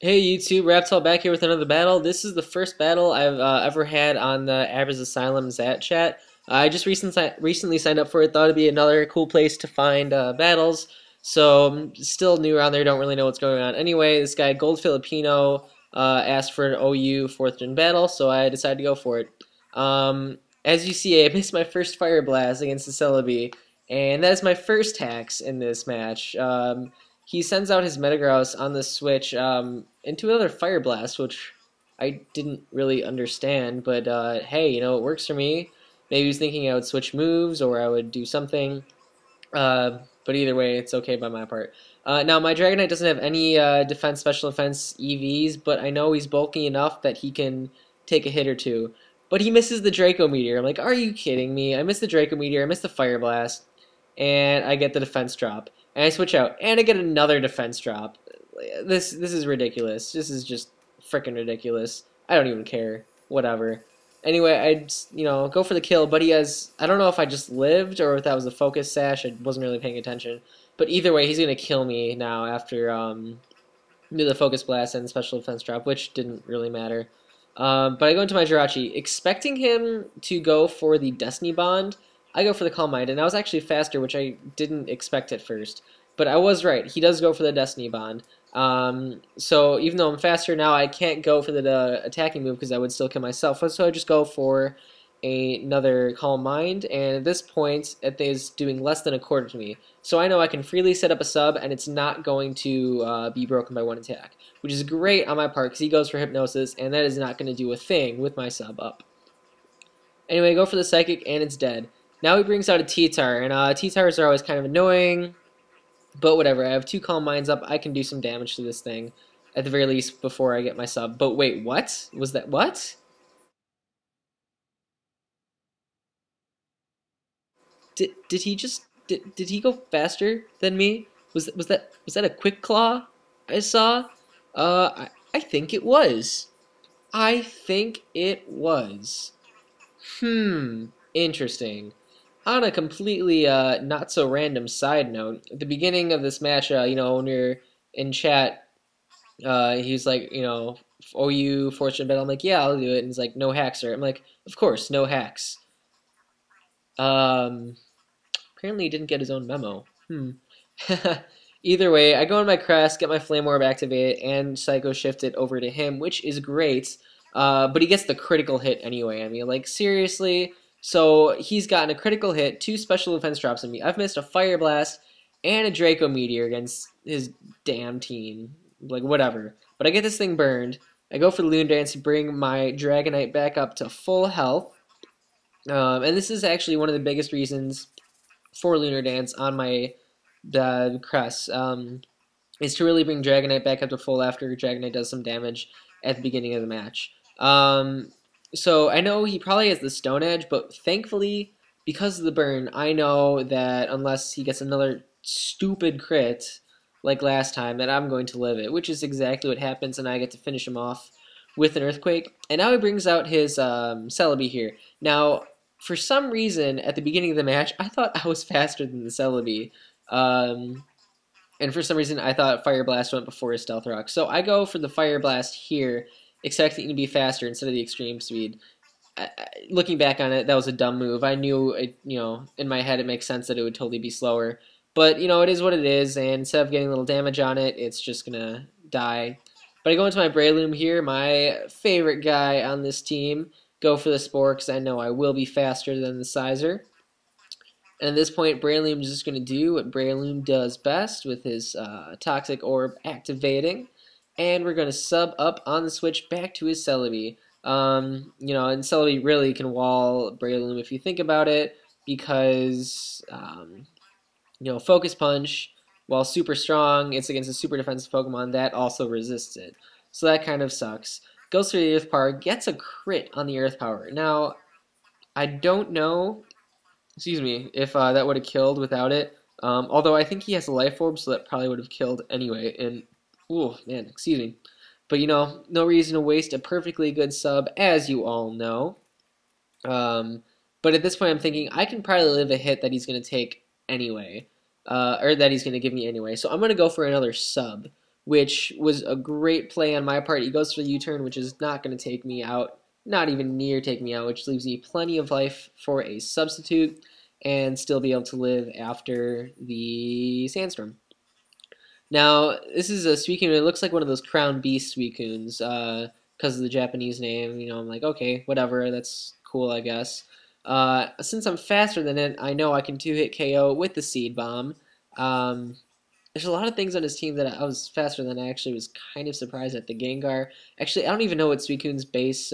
Hey YouTube, RAPTall back here with another battle. This is the first battle I've ever had on the Abra's Asylum Zat chat. I just recently signed up for it, thought it'd be another cool place to find battles. So I'm still new around there, don't really know what's going on. Anyway, this guy GoldFilipino asked for an OU 4th gen battle, so I decided to go for it. As you see, I missed my first Fire Blast against the Celebi, and that is my first hacks in this match. He sends out his Metagross on the switch into another Fire Blast, which I didn't really understand, but hey, it works for me. Maybe he was thinking I would switch moves or I would do something, but either way, it's okay by my part. Now, my Dragonite doesn't have any special defense EVs, but I know he's bulky enough that he can take a hit or two. But he misses the Draco Meteor. I'm like, are you kidding me? I missed the Draco Meteor, I missed the Fire Blast, and I get the defense drop. And I switch out, and I get another defense drop. This is ridiculous. This is just freaking ridiculous. I don't even care. Whatever. Anyway, I go for the kill, but he has, I don't know if I just lived or if that was a focus sash. I wasn't really paying attention. But either way, he's going to kill me now after the focus blast and special defense drop, which didn't really matter. But I go into my Jirachi, expecting him to go for the Destiny Bond. I go for the Calm Mind, and I was actually faster, which I didn't expect at first. But I was right. He does go for the Destiny Bond. So even though I'm faster now, I can't go for the attacking move because I would still kill myself. So I just go for another Calm Mind, and at this point, it is doing less than a quarter to me. So I know I can freely set up a sub, and it's not going to be broken by one attack, which is great on my part because he goes for Hypnosis, and that is not going to do a thing with my sub up. Anyway, I go for the Psychic, and it's dead. Now he brings out a T-Tar, and T-Tars are always kind of annoying, but whatever. I have 2 Calm Minds up. I can do some damage to this thing, at the very least, before I get my sub. But wait, what? Was that what? Did he just did he go faster than me? Was that a Quick Claw I saw? I think it was. I think it was. Interesting. On a completely not so random side note, at the beginning of this match, when we are in chat, he's like, OU fortune bet. I'm like, yeah, I'll do it. And he's like, no hacks, sir. I'm like, of course, no hacks. Um, Apparently he didn't get his own memo. Either way, I go on my crest, get my Flame Orb activated, and Psycho Shift it over to him, which is great. But he gets the critical hit anyway. I mean, like, seriously? So he's gotten a critical hit, 2 special defense drops on me. I've missed a Fire Blast and a Draco Meteor against his damn team. Like, whatever. But I get this thing burned. I go for the Lunar Dance to bring my Dragonite back up to full health. And this is actually one of the biggest reasons for Lunar Dance on my crest, is to really bring Dragonite back up to full after Dragonite does some damage at the beginning of the match. So I know he probably has the Stone Edge, but thankfully, because of the burn, I know that unless he gets another stupid crit like last time, that I'm going to live it, which is exactly what happens, and I get to finish him off with an Earthquake. And now he brings out his Celebi here. Now, for some reason, at the beginning of the match, I thought I was faster than the Celebi. And for some reason, I thought Fire Blast went before his Stealth Rock. So I go for the Fire Blast here, expecting to be faster instead of the Extreme Speed. Looking back on it, that was a dumb move. I knew, in my head it makes sense that it would totally be slower. But, it is what it is, and instead of getting a little damage on it, it's just going to die. But I go into my Breloom here, my favorite guy on this team. Go for the Spore, because I know I will be faster than the Sizer. And at this point, Breloom is just going to do what Breloom does best with his Toxic Orb activating. And we're going to sub up on the switch back to his Celebi. And Celebi really can wall Breloom if you think about it, because, Focus Punch, while super strong, it's against a super defensive Pokemon that also resists it. So that kind of sucks. Goes for the Earth Power, gets a crit on the Earth Power. Now, I don't know, if that would have killed without it. Although I think he has a Life Orb, so that probably would have killed anyway. And, ooh, man, excuse me. But, no reason to waste a perfectly good sub, as you all know. But at this point, I'm thinking I can probably live a hit that he's going to take anyway. Or that he's going to give me anyway. So I'm going to go for another sub, which was a great play on my part. He goes for the U-turn, which is not going to take me out, not even near take me out, which leaves me plenty of life for a substitute and still be able to live after the Sandstorm. Now, this is a Suicune. It looks like one of those Crown Beast Suicunes because of the Japanese name. You know, I'm like, okay, whatever, that's cool, I guess. Since I'm faster than it, I know I can two-hit KO with the Seed Bomb. There's a lot of things on his team that I was faster than. I actually was kind of surprised at the Gengar. Actually, I don't even know what Suicune's base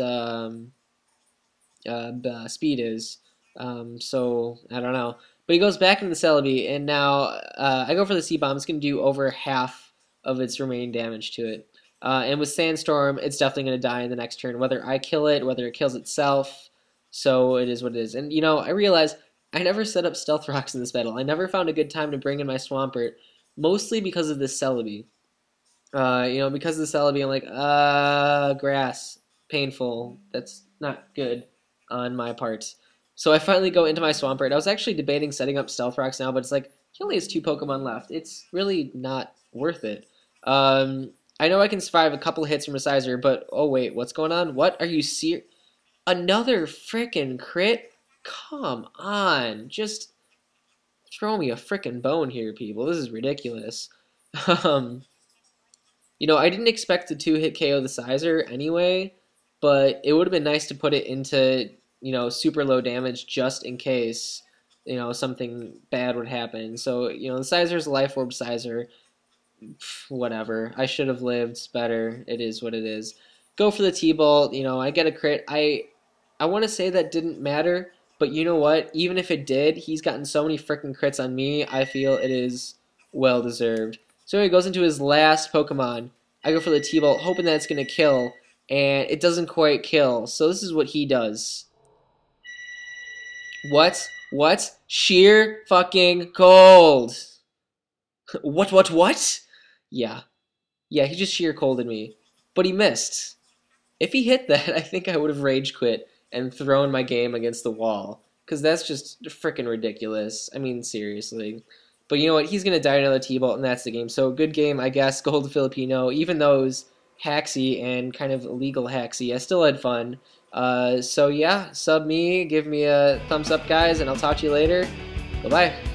speed is. So I don't know. But he goes back into the Celebi, and now I go for the Seed Bomb. It's going to do over half of its remaining damage to it. And with Sandstorm, it's definitely going to die in the next turn, whether I kill it, whether it kills itself. So it is what it is. And, you know, I realize I never set up Stealth Rocks in this battle. I never found a good time to bring in my Swampert, mostly because of this Celebi. You know, because of the Celebi, I'm like, grass, painful. That's not good on my part. So I finally go into my Swampert. I was actually debating setting up Stealth Rocks now, but it's like, he only has 2 Pokemon left. It's really not worth it. I know I can survive a couple hits from a Sizer, but oh wait, what's going on? What are you serious? Another frickin' crit? Come on, just throw me a frickin' bone here, people. This is ridiculous. You know, I didn't expect to 2-hit KO the Sizer anyway, but it would have been nice to put it into, you know, super low damage just in case, you know, something bad would happen. So, you know, the Sizer's a Life Orb Sizer. Whatever. I should have lived better. It is what it is. Go for the T-Bolt. You know, I get a crit. I want to say that didn't matter, but you know what? Even if it did, he's gotten so many freaking crits on me, I feel it is well deserved. So he goes into his last Pokemon. I go for the T-Bolt, hoping that it's going to kill, and it doesn't quite kill. So this is what he does. What? What? Sheer fucking cold. What? Yeah. Yeah, he just sheer colded me. But he missed. If he hit that, I think I would have rage quit and thrown my game against the wall. Because that's just freaking ridiculous. I mean, seriously. But you know what? He's going to die another T-Bolt, and that's the game. So, good game, I guess. GoldFilipino. Even though it was haxy and kind of illegal haxy, I still had fun. So, yeah. Sub me. Give me a thumbs up, guys, and I'll talk to you later. Bye-bye.